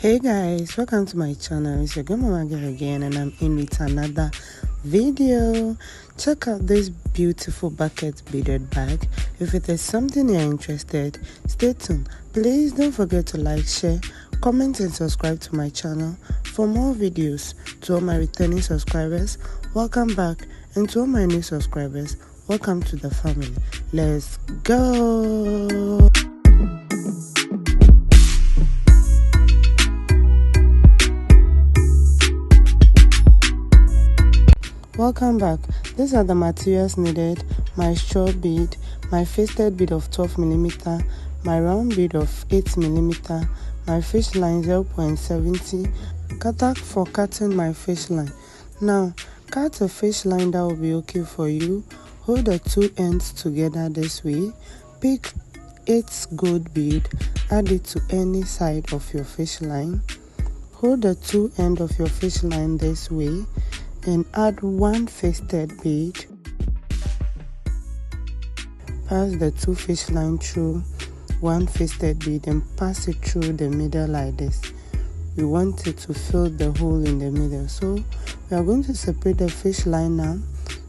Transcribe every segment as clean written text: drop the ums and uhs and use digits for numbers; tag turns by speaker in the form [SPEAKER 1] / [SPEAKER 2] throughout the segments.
[SPEAKER 1] Hey guys, welcome to my channel. It's your grandma girl again, and I'm in with another video. Check out this beautiful bucket beaded bag. If it is something you're interested, stay tuned. Please don't forget to like, share, comment and subscribe to my channel for more videos. To all my returning subscribers, welcome back, and to all my new subscribers, welcome to the family. Let's go. Welcome back. These are the materials needed: my straw bead, my Faceted bead of 12mm, my round bead of 8mm, my fish line 0.70, cutter for cutting my fish line. Now, cut a fish line that will be okay for you. Hold the two ends together this way. Pick 8 gold bead, add it to any side of your fish line. Hold the two ends of your fish line this way and add 1 Faceted bead. Pass the 2 fish line through 1 Faceted bead and pass it through the middle like this. We want it to fill the hole in the middle, so we are going to separate the fish line now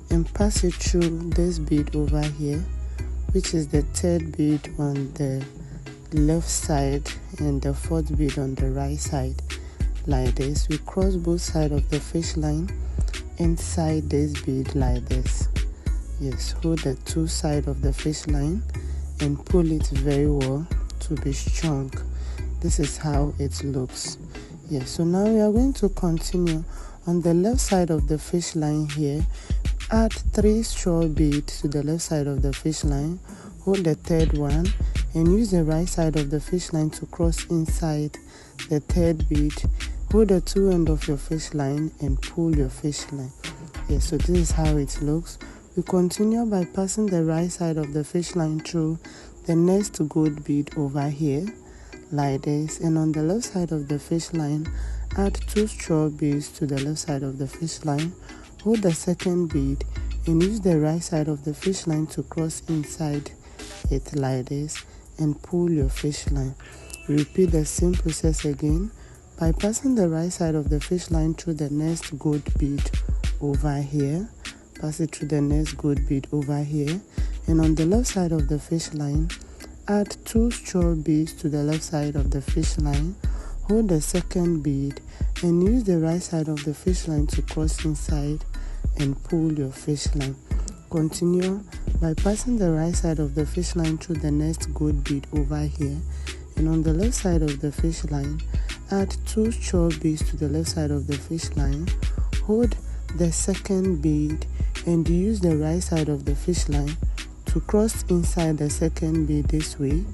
[SPEAKER 1] and pass it through this bead over here, which is the 3rd bead on the left side and the 4th bead on the right side like this. We cross both sides of the fish line inside this bead like this. Yes, hold the 2 sides of the fish line and pull it very well to be strong. This is how it looks. Yes, so now we are going to continue on the left side of the fish line here. Add 3 straw beads to the left side of the fish line. Hold the 3rd one and use the right side of the fish line to cross inside the 3rd bead. Hold the 2 ends of your fish line and pull your fish line. Yes, so this is how it looks. We continue by passing the right side of the fish line through the next gold bead over here like this, and on the left side of the fish line add 2 straw beads to the left side of the fish line. Hold the 2nd bead and use the right side of the fish line to cross inside it like this and pull your fish line. Repeat the same process again by passing the right side of the fish line through the next gold bead over here. Pass it through the next gold bead over here, and on the left side of the fish line add 2 straw beads to the left side of the fish line. Hold the 2nd bead and use the right side of the fish line to cross inside and pull your fish line. Continue by passing the right side of the fish line through the next gold bead over here, and on the left side of the fish line add 2 straw beads to the left side of the fish line. Hold the 2nd bead and use the right side of the fish line to cross inside the 2nd bead this way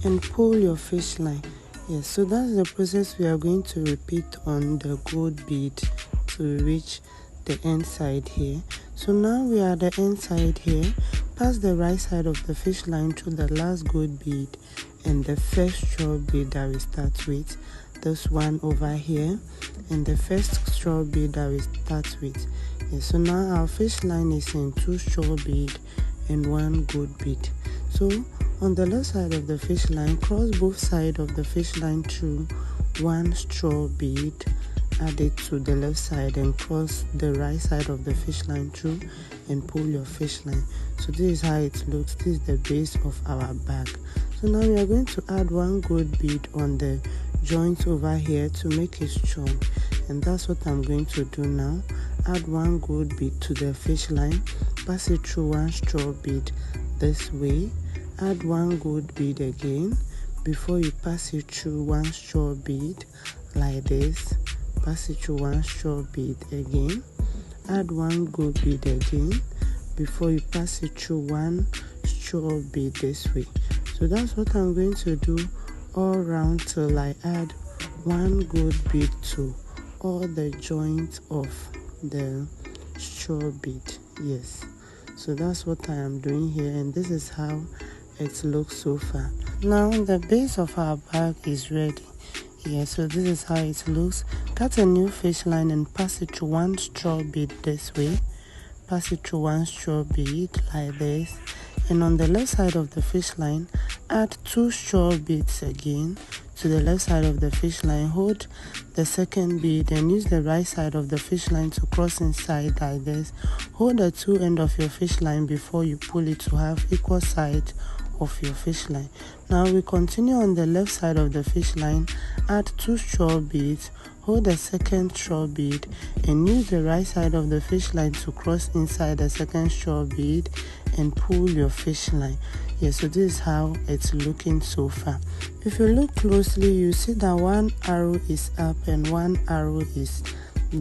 [SPEAKER 1] and pull your fish line. Yes, so that's the process we are going to repeat on the gold bead to reach the end side here. So now we are at the end side here. Pass the right side of the fish line through the last gold bead and the first straw bead that we start with, this one over here, and the first straw bead that we start with. Yes, so now our fish line is in 2 straw bead and 1 gold bead. So on the left side of the fish line, cross both sides of the fish line through 1 straw bead, add it to the left side and cross the right side of the fish line through and pull your fish line. So this is how it looks. This is the base of our bag. So now we are going to add 1 gold bead on the joint over here to make it strong, and that's what I'm going to do now. Add 1 gold bead to the fish line, pass it through 1 straw bead this way, add 1 gold bead again before you pass it through 1 straw bead like this. Pass it through 1 straw bead again, add 1 gold bead again before you pass it through 1 straw bead this way. So that's what I'm going to do all round till I add 1 gold bead to all the joints of the straw bead. Yes, so that's what I am doing here, and this is how it looks so far. Now the base of our bag is ready. Yeah, so this is how it looks. Cut a new fish line and pass it through 1 straw bead this way. Pass it through 1 straw bead like this, and on the left side of the fish line add 2 straw beads again to the left side of the fish line, hold the second bead and use the right side of the fish line to cross inside like this. Hold the two ends of your fish line before you pull it to have equal sides of your fish line. Now we continue on the left side of the fish line. Add 2 straw beads, hold the second straw bead and use the right side of the fish line to cross inside the second straw bead and pull your fish line. Yes, so this is how it's looking so far. If you look closely, you see that one arrow is up and one arrow is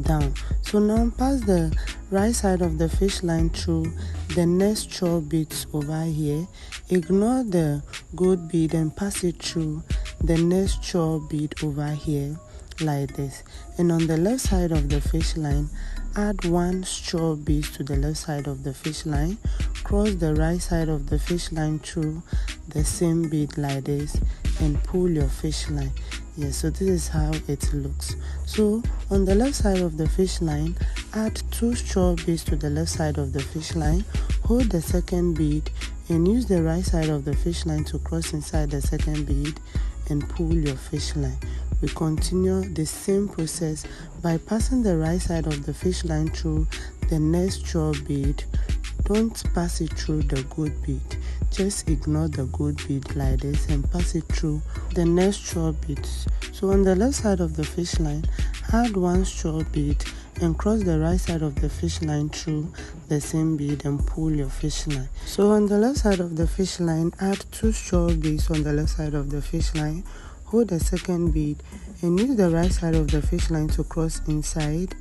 [SPEAKER 1] down. So now pass the right side of the fish line through the next straw beads over here. Ignore the gold bead and pass it through the next straw bead over here like this. And on the left side of the fish line, add 1 straw bead to the left side of the fish line. Cross the right side of the fish line through the same bead like this and pull your fish line. Yes, so this is how it looks. So on the left side of the fish line, add 2 straw beads to the left side of the fish line. Hold the second bead and use the right side of the fish line to cross inside the second bead and pull your fish line. We continue the same process by passing the right side of the fish line through the next straw bead. Don't pass it through the gold bead. Just ignore the gold bead like this and pass it through the next straw beads. So on the left side of the fish line, add 1 straw bead and cross the right side of the fish line through the same bead and pull your fish line. So on the left side of the fish line, add 2 straw beads on the left side of the fish line. Hold the second bead and use the right side of the fish line to cross inside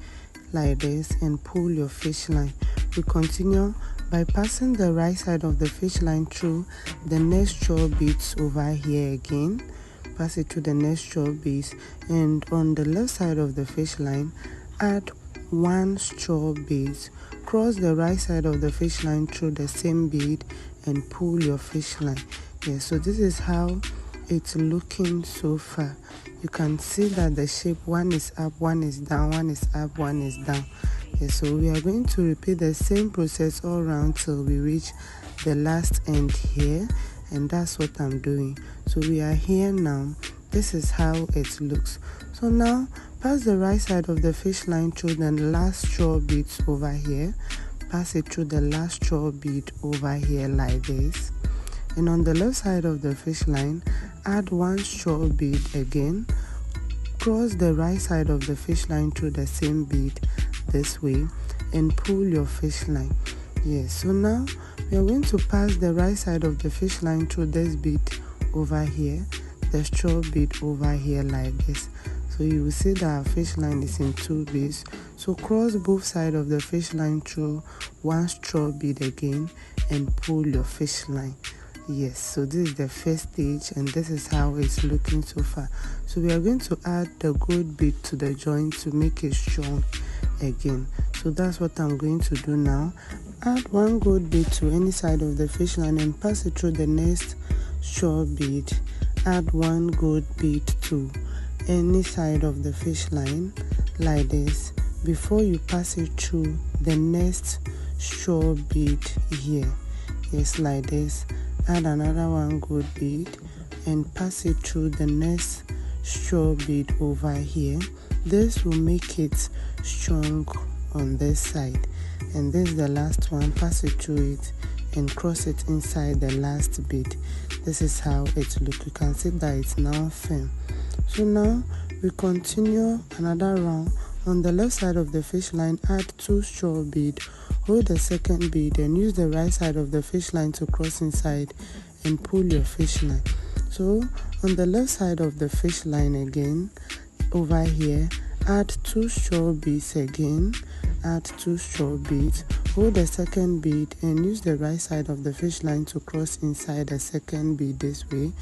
[SPEAKER 1] like this and pull your fish line. We continue by passing the right side of the fish line through the next straw beads over here again. Pass it to the next straw beads, and on the left side of the fish line, add 1 straw bead. Cross the right side of the fish line through the same bead and pull your fish line. Yes, so this is how it's looking so far. You can see that the shape, one is up, one is down, one is up, one is down. Yes, so we are going to repeat the same process all around till we reach the last end here, and that's what I'm doing. So we are here now. This is how it looks. So now pass the right side of the fish line through the last straw beads over here. Pass it through the last straw bead over here like this. And on the left side of the fish line, add 1 straw bead again. Cross the right side of the fish line through the same bead this way and pull your fish line. Yes, so now we are going to pass the right side of the fish line through this bead over here, the straw bead over here like this. So you will see that our fish line is in 2 beads. So cross both sides of the fish line through 1 straw bead again and pull your fish line. Yes, so this is the first stage and this is how it's looking so far. So we are going to add the gold bead to the joint to make it strong again. So that's what I'm going to do now. Add 1 gold bead to any side of the fish line and pass it through the next straw bead. Add 1 gold bead to any side of the fish line like this before you pass it through the next straw bead here. Yes, like this. Add another 1 gold bead and pass it through the next straw bead over here. This will make it strong on this side, and this is the last one. Pass it through it and cross it inside the last bead. This is how it looks. You can see that it's now firm. So now we continue another round. On the left side of the fish line, add 2 straw bead. Hold the second bead and use the right side of the fish line to cross inside and pull your fish line. So on the left side of the fish line again, over here, add 2 straw beads again. Add 2 straw beads. Hold the second bead and use the right side of the fish line to cross inside the second bead this way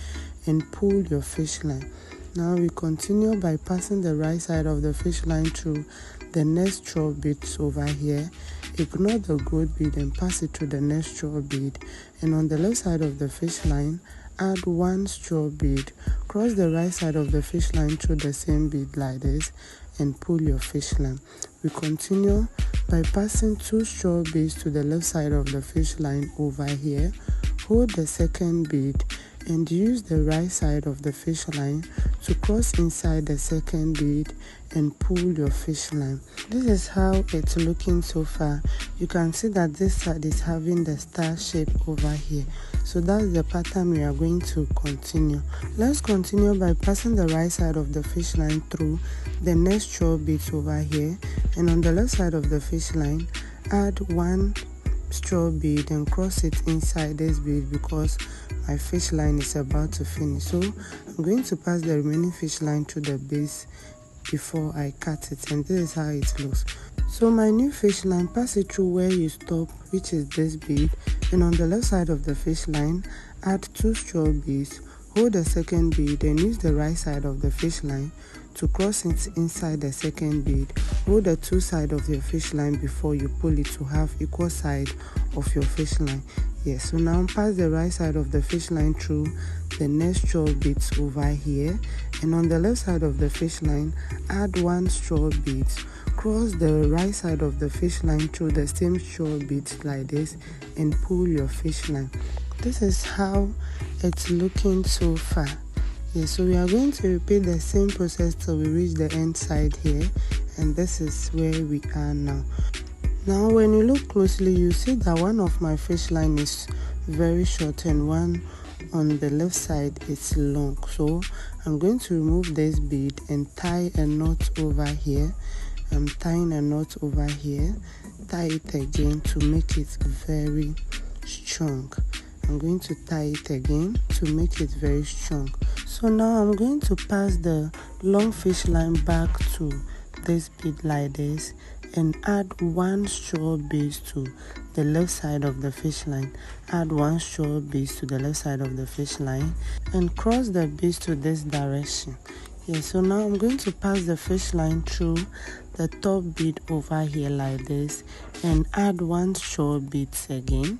[SPEAKER 1] and pull your fish line. Now we continue by passing the right side of the fish line through the next straw beads over here. Ignore the gold bead and pass it through the next straw bead. And on the left side of the fish line, add 1 straw bead. Cross the right side of the fish line through the same bead like this and pull your fish line. We continue by passing 2 straw beads to the left side of the fish line over here. Hold the second bead and use the right side of the fish line to cross inside the second bead and pull your fish line. This is how it's looking so far. You can see that this side is having the star shape over here. So that's the pattern we are going to continue. Let's continue by passing the right side of the fish line through the next 12 beads over here, and on the left side of the fish line add one straw bead and cross it inside this bead because my fish line is about to finish. So I'm going to pass the remaining fish line through the base before I cut it, and this is how it looks. So my new fish line, pass it through where you stop, which is this bead, and on the left side of the fish line add 2 straw beads, hold the second bead and use the right side of the fish line to cross it inside the second bead. Hold the 2 sides of your fish line before you pull it to have equal side of your fish line. Yes, so now pass the right side of the fish line through the next 12 beads over here, and on the left side of the fish line add 1 straw bead. Cross the right side of the fish line through the same straw beads like this and pull your fish line. This is how it's looking so far. Yes, so we are going to repeat the same process till we reach the end side here, and this is where we are now. Now when you look closely, you see that one of my fish line is very short and one on the left side is long. So I'm going to remove this bead and tie a knot over here. I'm tying a knot over here, tie it again to make it very strong. I'm going to tie it again to make it very strong. So now I'm going to pass the long fish line back to this bead like this and add 1 straw bead to the left side of the fish line. Add 1 straw bead to the left side of the fish line and cross the beads to this direction. Yes, so now I'm going to pass the fish line through the top bead over here like this and add 1 straw beads again.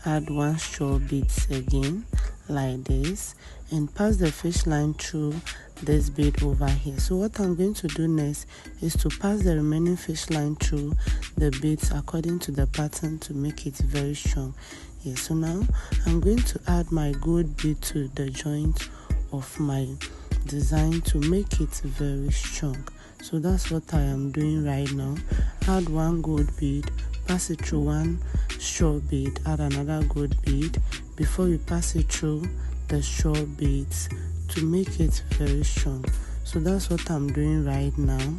[SPEAKER 1] Add 1 straw beads again like this and pass the fish line through this bead over here. So what I'm going to do next is to pass the remaining fish line through the beads according to the pattern to make it very strong. Yes, so now I'm going to add my gold bead to the joint of my design to make it very strong. So that's what I am doing right now. Add 1 gold bead, pass it through 1 straw bead, add another gold bead before you pass it through the straw beads to make it very strong. So that's what I'm doing right now,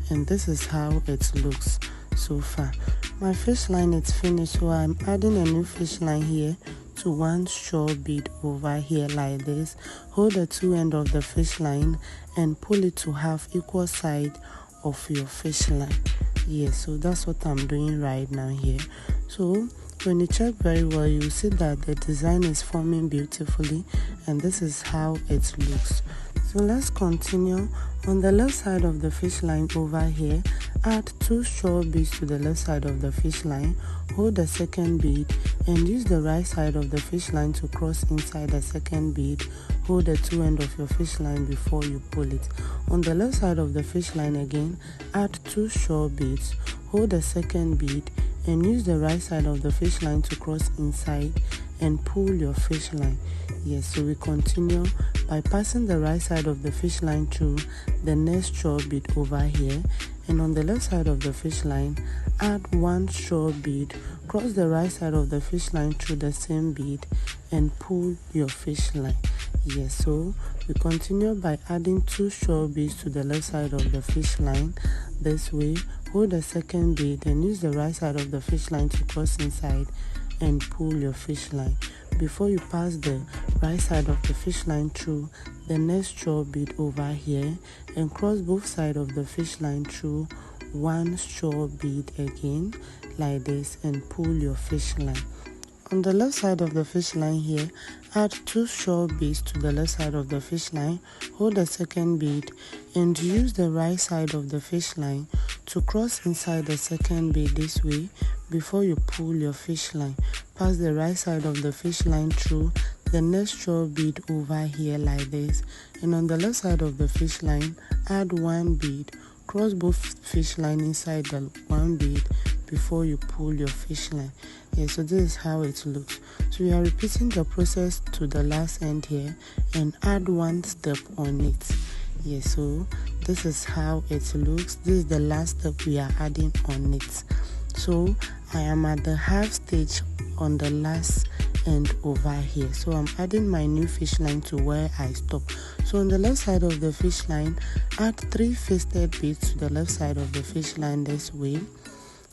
[SPEAKER 1] and this is how it looks so far. My fish line is finished, so I'm adding a new fish line here to 1 straw bead over here like this. Hold the 2 ends of the fish line and pull it to have equal side of your fish line. Yes, so that's what I'm doing right now here. So when you check very well, you see that the design is forming beautifully, and this is how it looks. So let's continue. On the left side of the fish line over here, add 2 straw beads to the left side of the fish line. Hold the second bead and use the right side of the fish line to cross inside the second bead. Hold the 2 ends of your fish line before you pull it. On the left side of the fish line again, add 2 straw beads. Hold the second bead and use the right side of the fish line to cross inside and pull your fish line. Yes, so we continue by passing the right side of the fish line through the next straw bead over here, and on the left side of the fish line add 1 straw bead, cross the right side of the fish line through the same bead and pull your fish line. Yes, so we continue by adding 2 straw beads to the left side of the fish line this way. Hold the second bead and use the right side of the fish line to cross inside and pull your fish line before you pass the right side of the fish line through the next straw bead over here and cross both sides of the fish line through 1 straw bead again like this and pull your fish line. On the left side of the fish line here, add 2 straw beads to the left side of the fish line. Hold the second bead and use the right side of the fish line to cross inside the second bead this way before you pull your fish line. Pass the right side of the fish line through the next straw bead over here like this, and on the left side of the fish line add 1 bead. Cross both fish line inside the 1 bead before you pull your fish line. Yeah, so this is how it looks. So we are repeating the process to the last end here and add one step on it. Yes, so this is how it looks. This is the last step we are adding on it. So I am at the half stage on the last end over here. So I'm adding my new fish line to where I stop. So on the left side of the fish line, add 3 faceted beads to the left side of the fish line this way,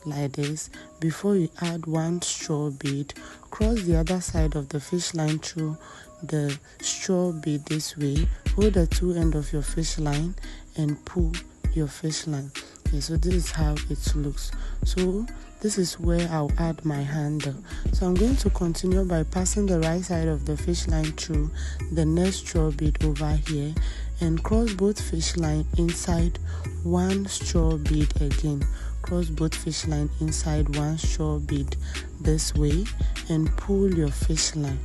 [SPEAKER 1] like this. Before you add 1 straw bead, cross the other side of the fish line through the straw bead this way. Hold the 2 ends of your fish line and pull your fish line. Okay, so this is how it looks. So this is where I'll add my handle. So I'm going to continue by passing the right side of the fish line through the next straw bead over here and cross both fish line inside 1 straw bead again. Cross both fish line inside 1 straw bead this way and pull your fish line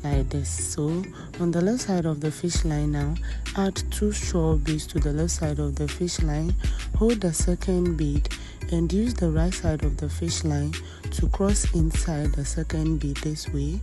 [SPEAKER 1] like this. So on the left side of the fish line now, add 2 straw beads to the left side of the fish line. Hold the second bead and use the right side of the fish line to cross inside the second bead this way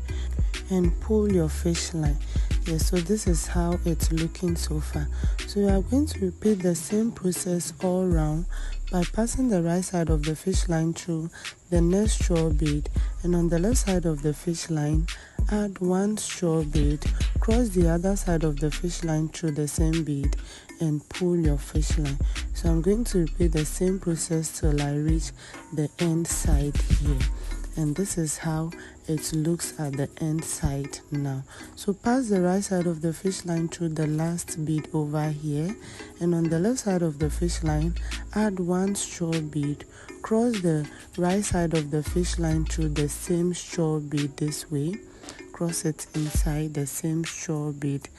[SPEAKER 1] and pull your fish line. Yes, so this is how it's looking so far. So we are going to repeat the same process all around by passing the right side of the fish line through the next straw bead, and on the left side of the fish line add 1 straw bead, cross the other side of the fish line through the same bead and pull your fish line. So I'm going to repeat the same process till I reach the end side here, and this is how it looks at the end side now. So pass the right side of the fish line through the last bead over here, and on the left side of the fish line add 1 straw bead, cross the right side of the fish line through the same straw bead this way, cross it inside the same straw bead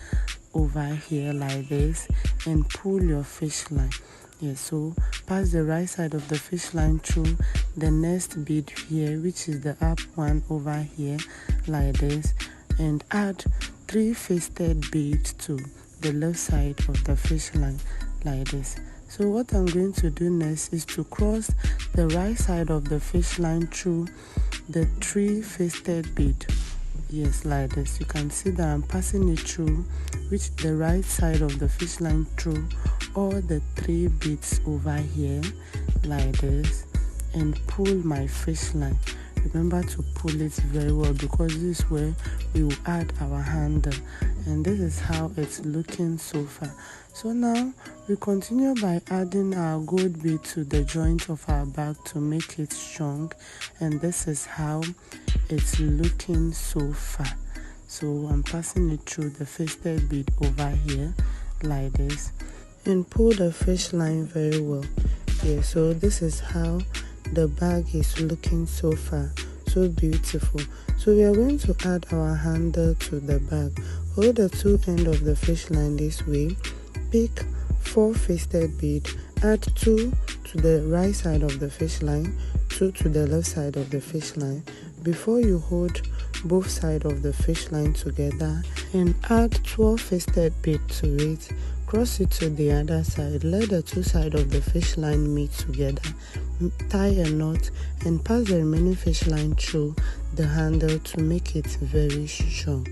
[SPEAKER 1] over here like this and pull your fish line. Yes, so pass the right side of the fish line through the next bead here, which is the up one over here like this, and add 3 faceted beads to the left side of the fish line like this. So what I'm going to do next is to cross the right side of the fish line through the 3 faceted bead. Yes, like this. You can see that I'm passing it through, which the right side of the fish line through all the 3 beads over here like this and pull my fish line. Remember to pull it very well because this is where we will add our handle, and this is how it's looking so far. So now we continue by adding our gold bead to the joint of our bag to make it strong, and this is how it's looking so far. So I'm passing it through the faceted bead over here like this and pull the fish line very well. Yeah, so this is how the bag is looking so far. So beautiful. So we are going to add our handle to the bag. Hold the 2 ends of the fish line this way, pick 4 faceted bead, add 2 to the right side of the fish line, 2 to the left side of the fish line. Before you hold both sides of the fish line together and add 12 faceted bead to it, cross it to the other side, let the 2 sides of the fish line meet together, tie a knot and pass the remaining fish line through the handle to make it very strong.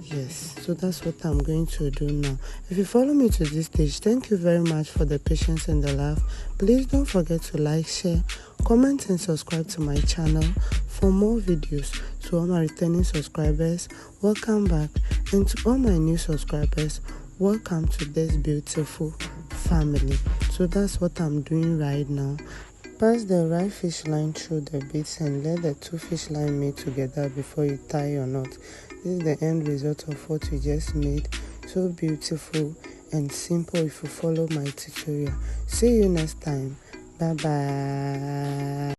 [SPEAKER 1] Yes, so that's what I'm going to do now. If you follow me to this stage, thank you very much for the patience and the love. Please don't forget to like, share, comment and subscribe to my channel for more videos. To all my returning subscribers, welcome back, and to all my new subscribers, welcome to this beautiful family. So that's what I'm doing right now. Pass the right fish line through the beads and let the 2 fish lines meet together before you tie your knot. This is the end result of what we just made. So beautiful and simple if you follow my tutorial. See you next time. Bye bye.